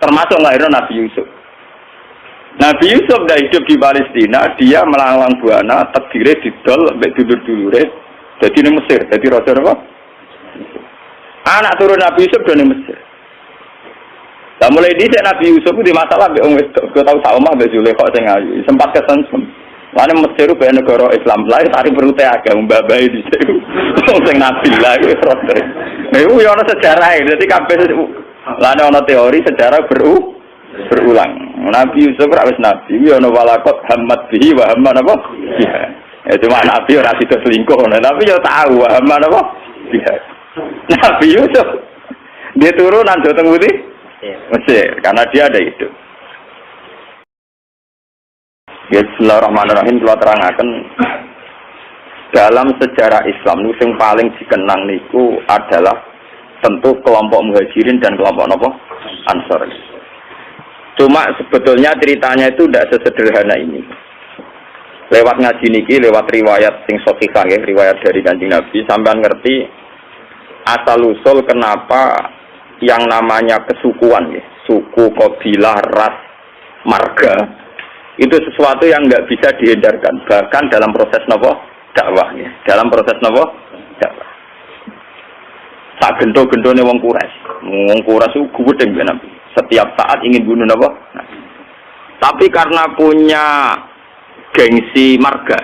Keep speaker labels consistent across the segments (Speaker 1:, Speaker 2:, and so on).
Speaker 1: termasuk ngelahirin Nabi Yusuf. Nabi Yusuf dah hidup di Palestina, dia melanglang buana, terdiri didol, sampai dulur-dulure, jadi di Mesir, jadi raja apa? Anak turun Nabi Yusuf dari Mesir. Nah, mulai di Nabi Yusuf itu di masalah, gue tahu sama Mbak Zulekha sing ayu, sempat kesensem. Lalu Mesir itu banyak negara Islam lain, hari berute agak membabai di situ, sing Nabi lah, itu rotor. Itu yang sejarah ini, jadi kabeh, lalu ada teori sejarah berulang. Nabi Yusuf rawis Nabi, yang walakot hamad bihi wa hamad apa? Ya cuma Nabi orang itu selingkuh, tapi dia tahu hamad apa? Nabi Yusuf dia turunan Jawa Putih Mesir karena dia ada itu. Bismillahirrahmanirrahim. Kalau terangkan dalam sejarah Islam yang paling dikenang niku adalah tentu kelompok Muhajirin dan kelompok nopo Ansor. Cuma sebetulnya ceritanya itu tidak sesederhana ini. Lewat ngaji niki, lewat riwayat sing sahihah ya, riwayat dari Kanjeng Nabi sampean ngerti asal usul kenapa yang namanya kesukuan ya, suku, kabilah, ras, marga itu sesuatu yang nggak bisa dihindarkan bahkan dalam proses nopo dakwah ya, dalam proses nopo dakwah. Tak gento-gentone wong Quraisy itu gudeng ben Nabi. Setiap saat ingin bunuh nopo. Nah, tapi karena punya gengsi marga,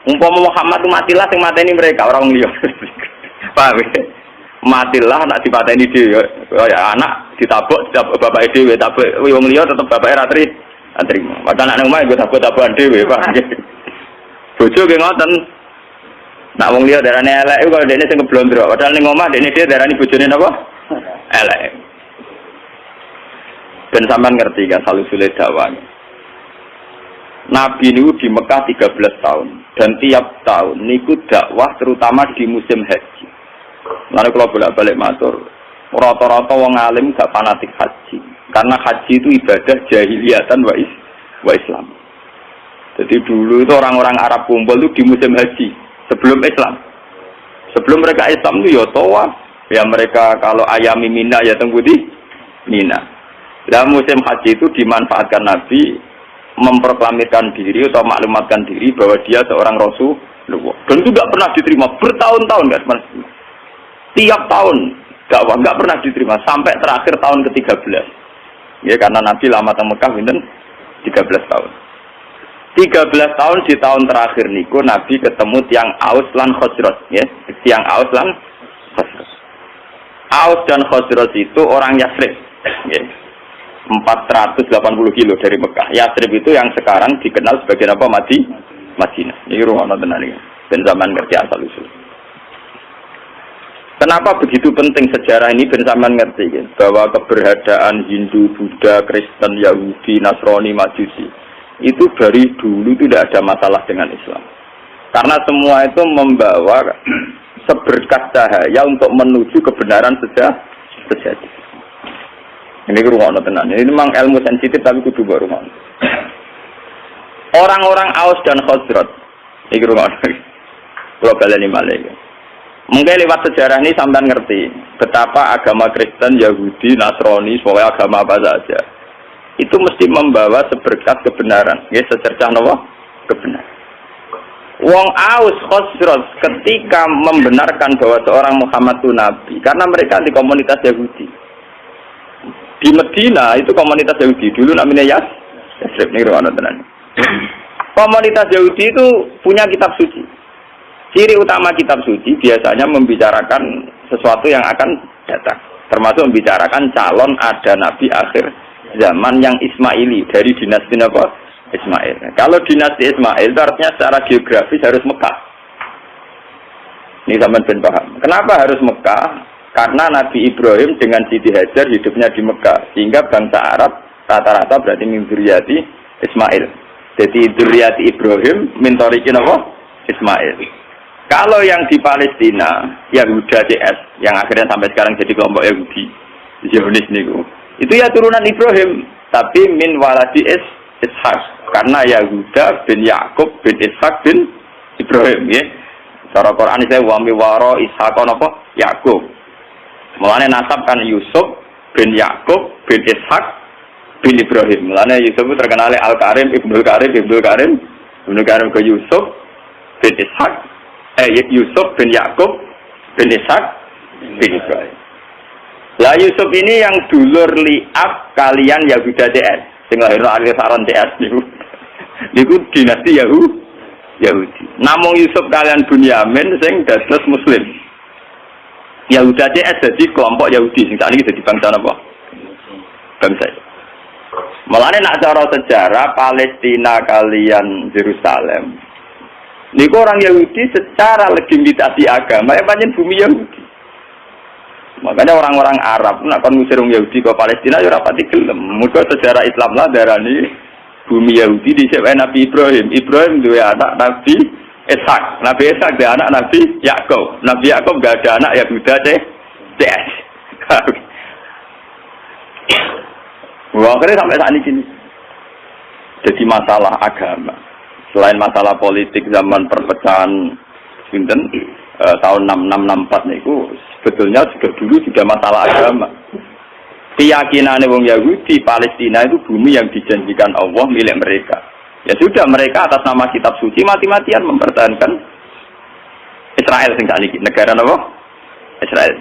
Speaker 1: umpama Muhammad itu matilah sing mateni mereka orang liya. Paham ya? Matilah nak dipateni dhewe ya anak ditabok bapak dhewe tabok wong liya tetep bapake ra trimo. Padahal anak omah iku tabok-tabokan dhewe, Pak. Bojo ge ngoten. Nak wong liya darane elek iku kalau dene sing keblondro. Padahal ning omah dene dhewe darani bojone napa? Elek. Ben sampean ngerti kan salusule dakwah. Nabi niku di Mekah 13 tahun dan tiap tahun niku dakwah terutama di musim haji. Lalu kalau bolak-balik matur, rata-rata wong alim gak fanatik haji karena haji itu ibadah jahiliyatan wa Islam. Jadi dulu itu orang-orang Arab kumpul itu di musim haji sebelum Islam. Sebelum mereka Islam itu ya tawaf, ya mereka kalau ayami Mina ya tunggu di Mina. Dalam musim haji itu dimanfaatkan Nabi memproklamirkan diri atau maklumatkan diri bahwa dia seorang Rasulullah. Dan itu tidak pernah diterima bertahun-tahun, nggak pernah. Tiap tahun dakwah nggak pernah diterima sampai terakhir tahun ke-13. Ya karena Nabi lama di Mekah pinten 13 tahun. 13 tahun di tahun terakhir niku Nabi ketemu tiang Aus lan Khazraj, ya. Tiang Aus lan Khazraj. Aus dan Khazraj itu orang Yasrib, ya. 480 kilo dari Mekah. Yasrib itu yang sekarang dikenal sebagai apa? Madinah. Ini rumah tenan iki. Ben zaman ngerti asal usul. Kenapa begitu penting sejarah ini ben sampean ngerti ya? Bahwa keberadaan Hindu, Buddha, Kristen, Yahudi, Nasrani, Majusi itu dari dulu tidak ada masalah dengan Islam. Karena semua itu membawa seberkas cahaya untuk menuju kebenaran sejati. Ini rumah tenan. Ini memang ilmu sensitif tapi kudu baru rumah. Orang-orang Aus dan Khazraj. Ini rumah. Kalau baleni malih. Mungkin lewat sejarah ini sampai ngerti betapa agama Kristen, Yahudi, Nasrani, semua agama apa saja itu mesti membawa seberkas kebenaran, ya secercah nawa kebenaran. Wong Aus Khazraj ketika membenarkan bahwa seorang Muhammad itu nabi karena mereka di komunitas Yahudi. Di Medina itu komunitas Yahudi dulu namanya Yasrib nih tenan. Komunitas Yahudi itu punya kitab suci. Ciri utama kitab suci biasanya membicarakan sesuatu yang akan datang, termasuk membicarakan calon ada nabi akhir zaman yang Ismaili dari dinasti apa? Ismail. Kalau dinasti Ismail itu artinya secara geografis harus Mekah. Ini sampean ben paham. Kenapa harus Mekah? Karena Nabi Ibrahim dengan Siti Hajar hidupnya di Mekah, sehingga bangsa Arab rata-rata berarti min dzurriyyati Ismail. Jadi dzurriyyati Ibrahim min thariqin apa? Ismail. Kalau yang di Palestina, Yahuda CS, yang akhirnya sampai sekarang jadi kelompok Yahudi, Zionis niku, itu ya turunan Ibrahim, tapi min waladi Ishak, karena Yahuda bin Yakub bin Ishak bin Ibrahim, ya. Cara Quran saya wami waro Ishak apa? Yakub. Mulane nasab kan Yusuf bin Yakub bin Ishak bin Ibrahim. Mulane Yusuf terkenal Al-Karim, Ibnu Karim ke Yusuf bin Ishak. Yusuf bin Yakub bin Ishak bin Ibrahim. Lah Yusuf ini yang dulur liab kalian Yahuda CS. Sing lahirno Arisaron CS niku. Niku dinasti Yahudi. Namung Yusuf kalian Bunyamin sing dados Muslim. Yahuda CS jadi kelompok Yahudi sing sakniki dadi bangsa napa? Bangsa. Mulane nak cara sejarah Palestina kalian Yerusalem. Niku orang Yahudi secara legitimasi agama ya pancen bumi Yahudi. Makanya orang-orang Arab nak kon ngusir wong Yahudi ke Palestina ya ora pati gelem. Muga sejarah Islam lah darani bumi Yahudi dhisik Nabi Ibrahim. Ibrahim duwe anak Nabi Ishak. Nabi Ishak duwe anak Nabi Yakub. Nabi Yakub gak ada anak Yahuda CS. Wah, akhirnya sampai saat ini. Jadi masalah agama. Selain masalah politik zaman perpecahan Sinten tahun 6664 niku sebetulnya dulu juga masalah agama. Keyakinan wong Yahudi Palestina itu bumi yang dijanjikan Allah milik mereka. Ya sudah mereka atas nama kitab suci mati-matian mempertahankan Israel sing sakniki negara napa? Israel.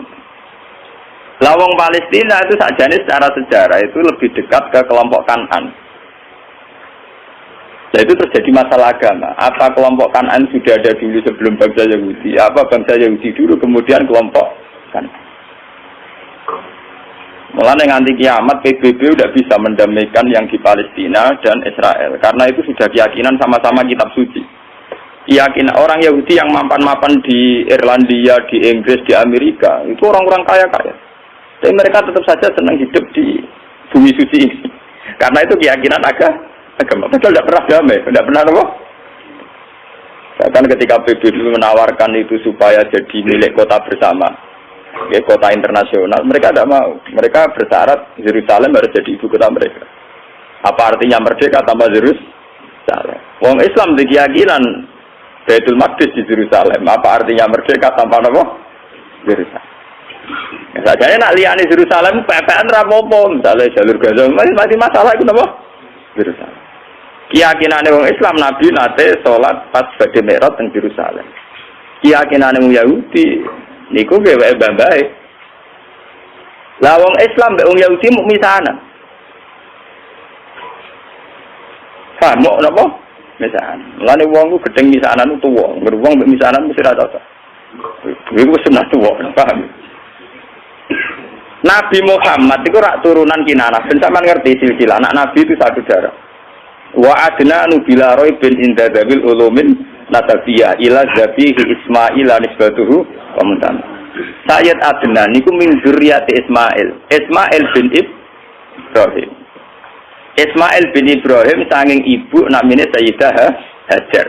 Speaker 1: Lawang Palestina itu sakjane secara sejarah itu lebih dekat ke kelompok Kanan. Nah itu terjadi masalah agama. Apa kelompok Kanan sudah ada dulu sebelum bangsa Yahudi? Apa bangsa Yahudi dulu kemudian kelompok Kanan? Mulai nganti kiamat PBB udah bisa mendamaikan yang di Palestina dan Israel karena itu sudah keyakinan sama-sama kitab suci. Keyakinan orang Yahudi yang mapan-mapan di Irlandia, di Inggris, di Amerika itu orang-orang kaya-kaya. Tapi mereka tetap saja senang hidup di bumi suci ini karena itu keyakinan agama. Padahal tidak pernah damai, tidak pernah apa? Bahkan ketika PBB menawarkan itu supaya jadi milik kota bersama. Ya, kota internasional, mereka tidak mau. Mereka bersyarat Yerusalem harus jadi ibu kota mereka. Apa artinya merdeka tanpa Yerusalem? Wong Islam di keyakinan Baitul Maqdis di Yerusalem. Apa artinya merdeka tanpa apa? Yerusalem. Ya, sajane nak liyane Yerusalem PPN ra apa-apa, misalnya jalur Gaza masih masalah itu apa? Yerusalem. Keyakinane wong Islam Nabi nate salat pas badhe Mi'raj teng Yerusalem. Keyakinane wong Yahudi niku gawe bambae. Lah wong Islam mbek wong Yahudi mung misanan. Mau napa? Misanan. Lane wong ku gedeng misanan tuwa, ngeruwong mbek misanan mesti ra cocok. Iku sunah tuwa, paham? Nabi Muhammad itu rak turunan Kinanah. Ben sampean ngerti silsilah anak Nabi itu satu darah. Wa adna nubila roy bin indadabil ulumin nasabiyah ila zabihi Ismail nisbatuhu wa muntan. Sayyid Adnan niku min dzurriyyati Ismail. Ismail bin Ibrahim. Ismail bin Ibrahim sanging ibu namine Sayyidah Hajar.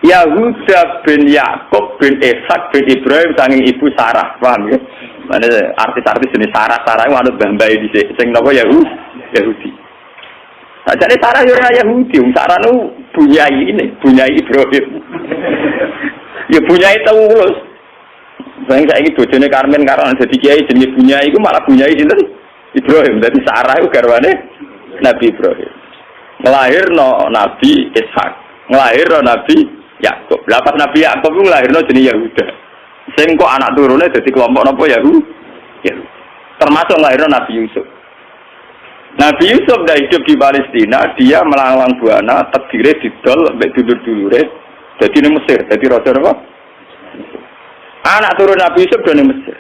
Speaker 1: Yahuda bin Yakub bin Ishak bin Ibrahim sanging ibu Sarah. Paham ya? Mane artis-artis jenis Sarah itu anut bambae dhisik. Sing napa Yahudi. Sajane Sarah yo ora Yahudi, Sarah nu bunyai Ibrahim. Ya bunyai Taulus. Sing saiki bojone Karmen karo dadi kiai jenenge bunyai iku malah bunyai sinten? Ibrahim. Dadi Sarah iku garwane Nabi Ibrahim. Nglahirno Nabi Ishak, nglahirno Nabi Yakub. Lah pas Nabi Yakub iku nglahirno jenenge Yahuda. Sing kok anak turune dadi kelompok napa Yahudi. Termasuk nglahirno Nabi Yusuf. Nabi Yusuf dah hidup di Palestina, dia melanglang buana, takdirnya didol, sampai dulur-dulure, jadi di Mesir, jadi raja apa? Anak turun Nabi Yusuf dari Mesir.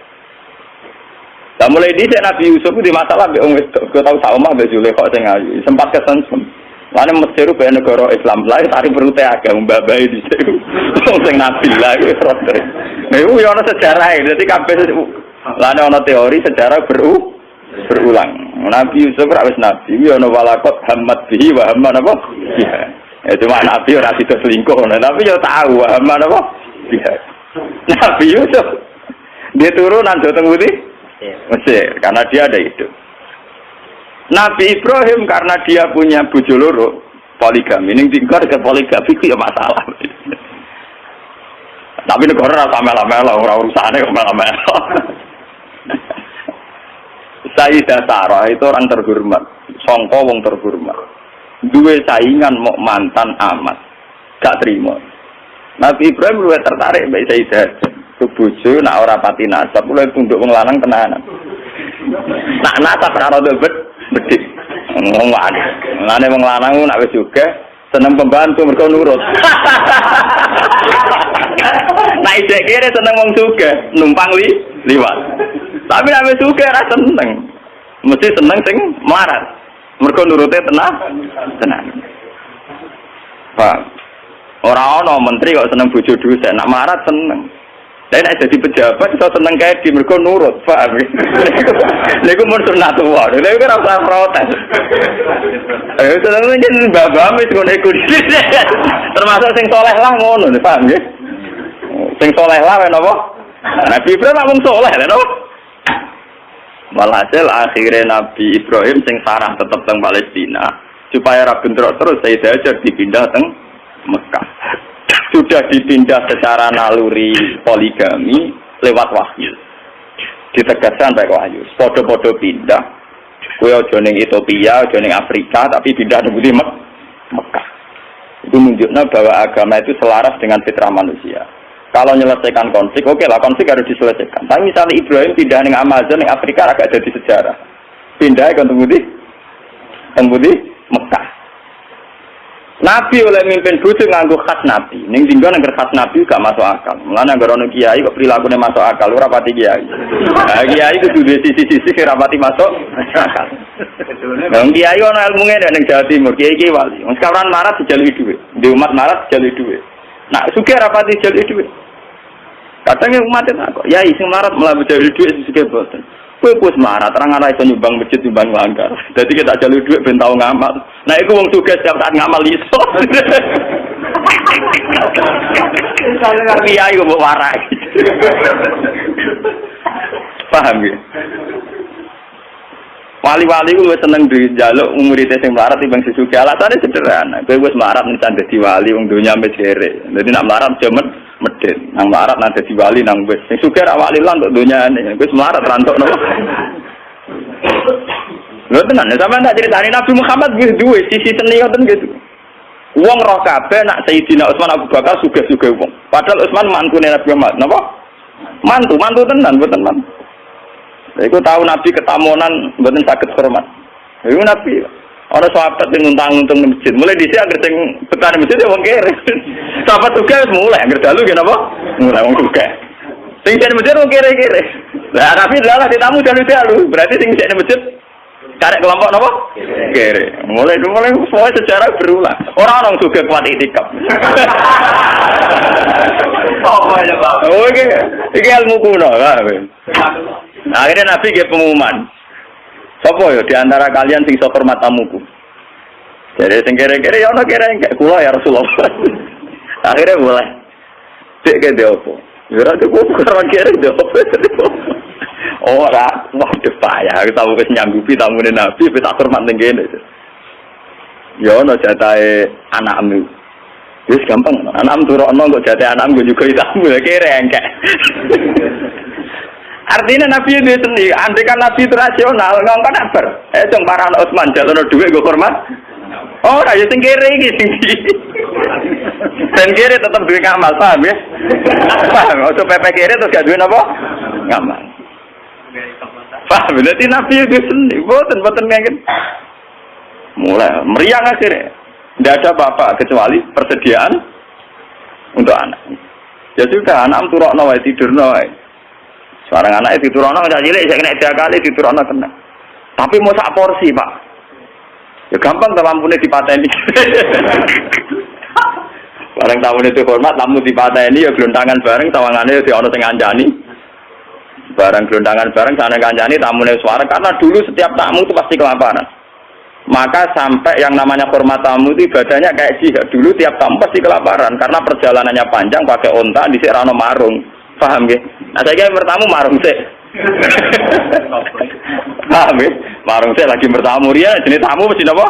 Speaker 1: Nah mulai di Nabi Yusuf itu di masalah, kita tahu sama Mbak Zulekha sing ayu, sempat kesensem. Lalu Mesir itu kayak negara Islam lain, hari perlu agama babai di situ, sing Nabi lah, itu raja. Nah itu yang sejarah, jadi kabeh, lalu ada teori sejarah berulang. Nabi Yusuf rawis Nabi, ya ana walakot hamad bihi wa hamman apa? Ya cuma Nabi ora sida selingkuh, tapi ya tahu hamman apa? Nabi Yusuf dia turunan Jawa Putih Mesir karena dia ada hidup. Nabi Ibrahim karena dia punya bojo loro, poligami. Ning tingkar ke poligami ku ya masalah. Tapi negara ora samela-mela, ora urusane kok mela-mela. Sayyidah Sarah itu orang terhormat, sangka wong terhormat. Duwe saingan mau mantan amat, gak terima. Nabi Ibrahim luwih tertarik mbek Sayyidah. Bojo nak ora pati nasab, luwih tunduk wong lanang tenanan. Nak nasab ora rada bedik. Ngomong ngene wong lanang nak wis juga seneng pembantu mergo nurut. Nah isek kene seneng wong sugih, numpang liwat. Tapi nek wis sugih ora seneng. Mesti seneng sing melarat. Mergo nurute tenan. Pak, ora ana menteri kok seneng bojo dosen, nak melarat seneng. Lah nek dadi pejabat iso seneng kae di mergo nurut, paham ya? Niku mun sunatullah. Lha iku ora usah protes. Seneng njen babam wis ngono iku. Termasuk sing saleh lah ngono, paham ya? Sing saleh lah napa? Nabi Ibrahim mung saleh lho. Walhasil akhirnya Nabi Ibrahim sing sarah tetep teng Palestina supaya ra bentrok terus Sayyidah Hajar dipindah teng Mekah. Sudah dipindah secara naluri poligami lewat wahyu. Ditegaskan baik wahyu. Podo-podo pindah. Kowe aja ning Ethiopia, aja ning Afrika, tapi pindah nang Mekah. Itu menunjukkan bahwa agama itu selaras dengan fitrah manusia. Kalau menyelesaikan konflik, oke lah konflik harus diselesaikan. Tapi misalnya Ibrahim pindah ning Amazon, ning Afrika agak jadi sejarah. Pindah ke Tembudi Mekah. Nabi oleh mimpin bojo nganggo khas Nabi. Ning dinggo nang khas Nabi gak masuk akal. Mulane anggere ono kiai kok prilakune masuk akal, ora pati kiai. Nah, kiai kudu duwe sisi-sisi ora pati masuk akal. Wong kiai ono ilmune ning Jawa Timur, kiai wali. Wong sekarang marat dijaluki dhuwit. Di umat marat dijaluki dhuwit. Nah, sugih ora pati dijaluki dhuwit. Kadang umat itu kok, ya sing marat malah dijaluki dhuwit sugih boten. Kowe wis marat, terang ana iso nyumbang masjid nyumbang langgar. Dadi kita jaluki dhuwit ben tau ngamal. Nah, iku wong sugih setiap saat ngamal iso. Kiai kok warai. Paham ya? Wali-wali ku wis seneng dijaluk murid sing melarat timbang sing sugih. Alasane sederhana. Kowe wis melarat nang dadi wali wong donya wis kere. Dadi nak melarat aja medhit. Nang melarat nang dadi wali nang wis sing sugih ra wali lan untuk donyane. Wis melarat rantuk napa? Lho tenan, sampeyan tak critani Nabi Muhammad wis duwe sisi seni ngoten gitu. Wong roh kabeh nak Sayyidina Utsman Abu Bakar sugih-sugih wong. Padahal Utsman mantune Nabi Muhammad. Napa? Mantu tenan mboten man. Iku tahu Nabi ketamonan mboten saged hormat. Iku Nabi ana sahabat sing nguntang-untung nang masjid. Mulai dhisik anggere sing betane masjid ya wong kere. Sahabat juga wis mulai anggere dalu nggih napa? Mulai wong juga. Sing sing masjid wong kere-kere. Lah Nabi dalah ditamu dalu-dalu. Berarti sing sing masjid karek kelompok napa? Kere. Mulai semua sejarah berulang. Ora ono juga kuat itikaf. Oh iki ilmu kuno lah. Akhirnya Nabi nggih pengumuman. Sapa yo di antara kalian sing iso hormat tamuku? Jadi sing kere-kere ya ono kere enggak kula ya Rasulullah. Akhirnya boleh. Cek ke dia opo. Ya ora kok karo kere dia opo. Ora, waduh payah. Aku tahu wis nyanggupi tamune Nabi wis tak hormat ning kene. Ya ono jatahe anakmu. Wis gampang. Anakmu turokno kok jatahe anakmu juga tamu kere enggak. Artinya Nabi itu sendiri, andai kan Nabi itu rasional, ngomong apa? Jong para anak Utsman jatuh duit gue hormat. Oh, raja sing kere iki sing dan kere tetap duit ngamal, paham ya? Paham, ojo pepe kere terus gak duit apa? Ngamal. Paham, berarti Nabi itu sendiri, boten ngengin. Mulai meriang akhirnya, tidak ada apa-apa kecuali persediaan untuk anak. Ya sudah, anak turokno wae tidurno wae. Seorang anak itu turun nggak cilik, saya kena 3 kali diturun kena. Tapi mau sak porsi pak, ya gampang kalau lampunya dipateni. Bareng tamu itu hormat, tamu dipateni ya gelontangan bareng, tawangannya di ono sing ngancani. Bareng gelontangan bareng, sana ngancani tamunya suara karena dulu setiap tamu itu pasti kelaparan. Maka sampai yang namanya hormat tamu itu ibadahnya kayak jihad. Dulu tiap tamu pasti kelaparan karena perjalanannya panjang pakai onta di Serano Marung. Paham ya? Nah saya kira bertamu marung sih. Paham ya? Marung sih lagi bertamu dia, jenis tamu mesti apa?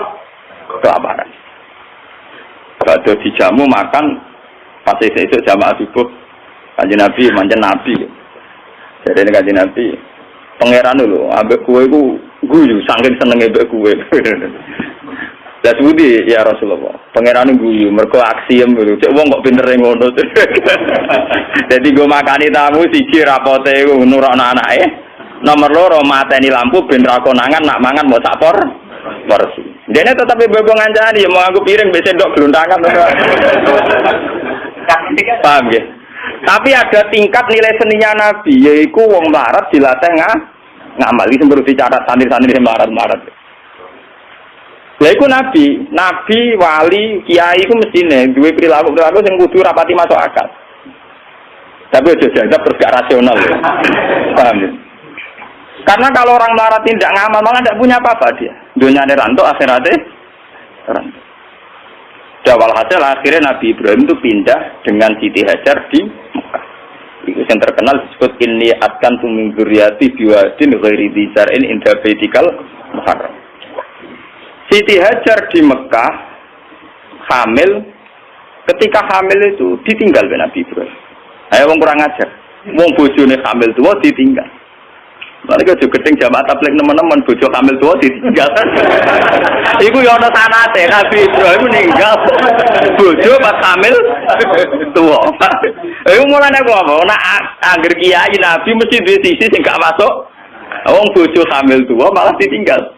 Speaker 1: Kelaparan. Kalau dijamu makan, pas itu jamaah subuh, kajian Nabi, mancan Nabi. Jadi ini kajian Nabi, Pangeran lho, ambek kowe iku guyu saking senenge mbek kowe. Lah suwi ya Rasulullah. Pangeran guyu mergo aksiem lho. Cek wong kok pintere ngono. Dadi go makani tamu siji rapote iku nurono anake. Nomor loro mateni lampu ben ra konangan nak mangan mau sak porsi. Dene tetep bebo ngancani mau aku piring mbek sendok glontangan. Paham ya? Tapi ada tingkat nilai seninya Nabi, yaitu wong melarat dilatih ngamali semburu dicatat santri-santri melarat. Lha iku nabi, wali, kiai iku mestine duwe perilaku sing kudu rapati masuk akal. Tapi aja jajab terus gak rasional. Paham ya? Karena kalau orang melarat tidak ngamal malah tidak punya apa-apa dia. Dunyane rantuk, akhiratnya rantuk. Walhasil akhirnya Nabi Ibrahim itu pindah dengan Siti Hajar di Mekah. Itu yang terkenal disebut inni atkantu min dzurriyyati biwadin ghairi dzi zar'in inda baitikal muharram. Siti Hajar di Mekah hamil, ketika hamil itu ditinggal oleh Nabi Ibrahim. Ayo wong kurang ajar. Wong bojone hamil tuwa ditinggal. Mereka juga gedeng jamaah tabligh teman-teman bojo hamil tua ditinggal. Iku ya ana sanate Nabi Ibrahim meninggal bojo pas hamil tua. Iku mulane apa? Nek anggere kiai Nabi mesti duwe sisi sing gak masuk. Wong bojo hamil tua malah ditinggal.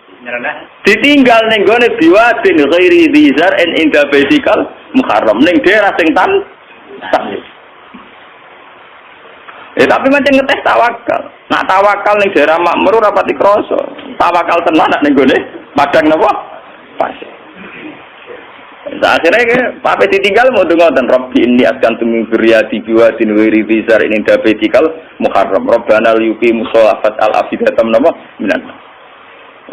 Speaker 1: Ditinggal ning gone biwadin ghairi dzar en inda baitikal muharram ning daerah sing tan. Tapi macam ngetes tawakal. Nak tawakal ning daerah makmur ora pati krasa. Tawakal tenan nak ning gone padang napa? Pasir. Akhirnya pape ditinggal mau ngoten Rabbi inni askantu min dzurriyyati biwadin ghairi dzar inda baitikal muharram. Rabbana liyuqimus sholata al-afidatam napa minan.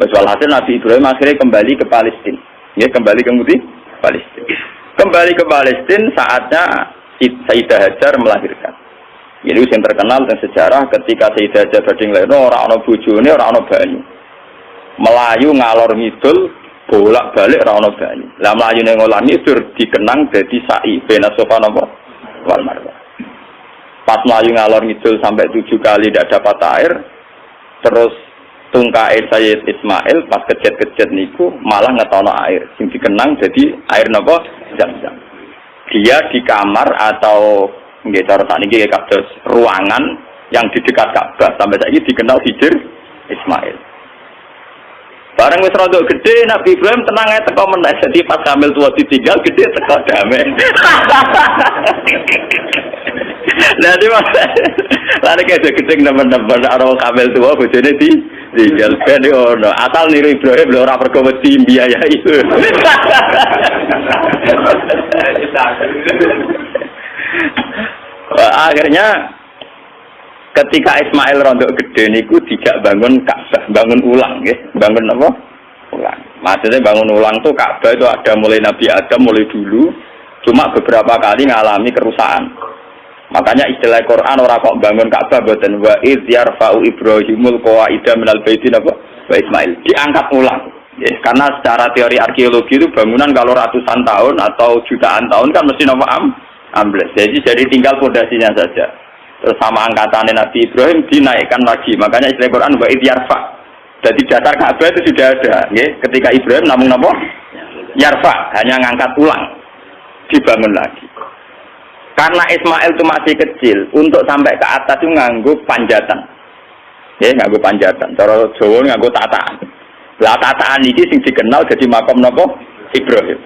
Speaker 1: Walhasil Nabi Ibrahim akhirnya kembali ke Palestina. Ya, kembali ke Palestina. Kembali ke Palestina saatnya Sayyidah Hajar melahirkan. Ini yang terkenal dan sejarah ketika Sayyidah Hajar badhe nglairno ora ana bojone, ora ana banyu. Melayu ngalor ngidul, bolak-balik ora ana banyu. Lah mlayune ngalor ngidul dikenang dadi sa'i bena Safa napa wal Marwah. Pas mlayu ngalor ngidul sampai 7 kali tidak dapat air, terus tungkae Sayyid Ismail pas kejet-kejet niku malah ngetono air sing dikenang jadi air napa Zam-zam. Dia di kamar atau nggih cara sakniki kados ruangan yang di dekat Ka'bah sampai saiki dikenal Hijr Ismail. Bareng wis rada gede Nabi Ibrahim tenang ae teko meneh jadi pas hamil tua ditinggal gede teko damai. Lah di masa lari kayak gedeng teman-teman orang hamil tua bojone ditinggal ben ono asal niru Ibrahim lho ora pergo wedi biaya itu. Akhirnya ketika Ismail rondok gede niku tidak bangun Ka'bah, bangun ulang nggih. Bangun apa? Ulang. Maksudnya bangun ulang tuh Ka'bah itu ada mulai Nabi Adam mulai dulu, cuma beberapa kali ngalami kerusakan. Makanya istilah Quran ora kok bangun Ka'bah boten wa idz yarfa'u Ibrahimul qawaida minal baiti napa wa Ismail. Diangkat ulang. Ya, karena secara teori arkeologi itu bangunan kalau ratusan tahun atau jutaan tahun kan mesti napa ambles. Jadi tinggal fondasinya saja. Terus sama angkatannya Nabi Ibrahim dinaikkan lagi. Makanya istilah Quran wa idz yarfa. Jadi dasar Ka'bah itu sudah ada, ya. Ketika Ibrahim namung napa? Yarfa, hanya ngangkat ulang. Dibangun lagi. Karena Ismail itu masih kecil, untuk sampai ke atas itu nganggo panjatan. Ya, nganggo panjatan. Cara Jawa nganggo tataan. Lah tataan iki sing dikenal jadi makam napa? Ibrahim.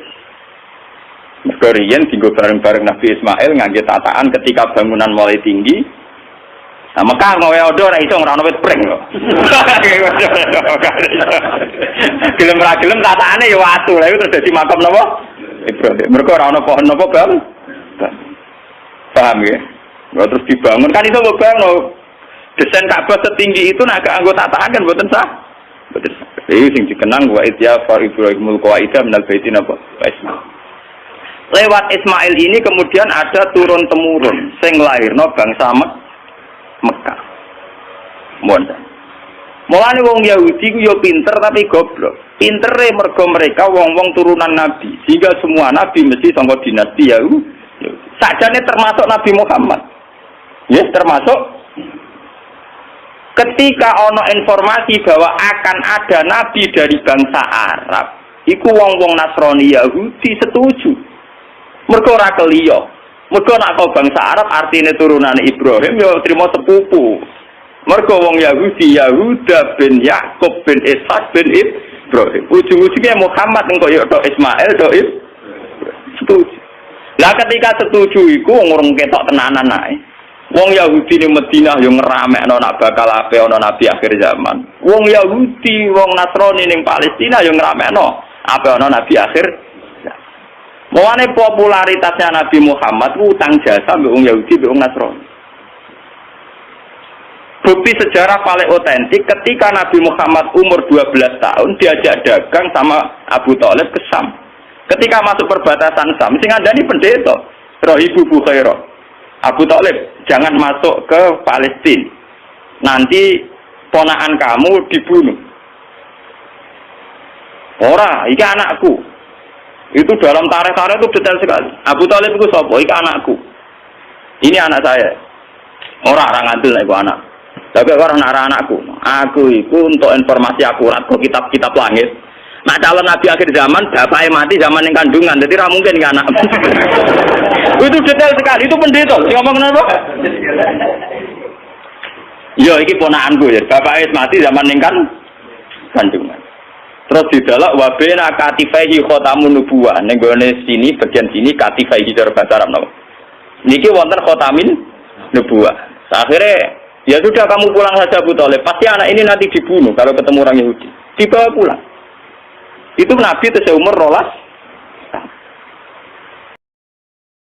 Speaker 1: Mergo riyen dienggo bareng-bareng Nabi Ismail ngangge tataan ketika bangunan mulai tinggi. Nah, Mekah ngowe odo ora iso ora ono wit pring kok. Gelem ra gelem tataane ya watu. Lah iku terus dadi makam napa? Ibrahim. Mergo ora ono pohon napa, Bang? Paham ya? Nggak terus dibangun kan itu mbok bangun. Desain Ka'bah setinggi itu nak anggota tataan kan mboten sah. Mboten sah. Iki sing dikenang wa idya fa Ibrahimul qawaida minal baiti napa? Lewat Ismail ini kemudian ada turun-temurun sing lairno bangsa Mekah. Mondang. Mulane wong Yahudi ku yo pinter tapi goblok. Pintere mergo mereka wong-wong turunan nabi. Sehingga semua nabi mesti saka dinasti Yahudi. Sakjane termasuk Nabi Muhammad. Yes, termasuk. Ketika ono informasi bahwa akan ada nabi dari bangsa Arab, iku wong-wong Nasrani Yahudi setuju. Mergo ora keliya. Mergo nek bangsa Arab artine turunane Ibrahim ya trimo sepupu. Mergo wong Yahudi Yahuda bin Yakub bin Ishak bin Ibrahim. Ujung-ujungnya Muhammad engko ya tok Ismail tok setuju. Lah ketika setuju iku ngurung ketok tenanan ae. Wong Yahudi ning Madinah yo ngeramekno nak bakal ape ana nabi akhir zaman. Wong Yahudi, wong Nasrani ning Palestina yo ngeramekno ape ana nabi akhir. Mulane popularitasnya Nabi Muhammad utang jasa mbek wong Yahudi mbek wong Nasrani. Bukti sejarah paling otentik ketika Nabi Muhammad umur 12 tahun diajak dagang sama Abu Thalib ke Syam. Ketika masuk perbatasan Syam, sing ngandani pendeta, Rahibu Bukhairah. Abu Thalib, jangan masuk ke Palestina. Nanti ponakan kamu dibunuh. Ora, iki anakku. Itu dalam tarikh-tarikh itu detail sekali. Abu Thalib itu sapa? Iki anakku. Ini anak saya. Ora ngadil nek anak. Tapi orang anakku. Aku itu untuk informasi akurat kok kitab-kitab langit. Nah calon nabi akhir zaman, bapaknya mati zaman yang kandungan, jadi tidak mungkin ke anak. Itu detail sekali, itu pendeta. Ngomong kenapa? Ya, ini ponakanku ya. Bapaknya mati zaman yang kandungan. Terus didalak wabena katifaihi khotamun nubuwah. Nenggone sini, bagian sini katifaihi cara bahasa Arab. Niki wonten khotamin nubuwah. Akhirnya, ya sudah kamu pulang saja Abu Thalib. Pasti anak ini nanti dibunuh kalau ketemu orang Yahudi. Dibawa pulang. Itu Nabi itu seumur 12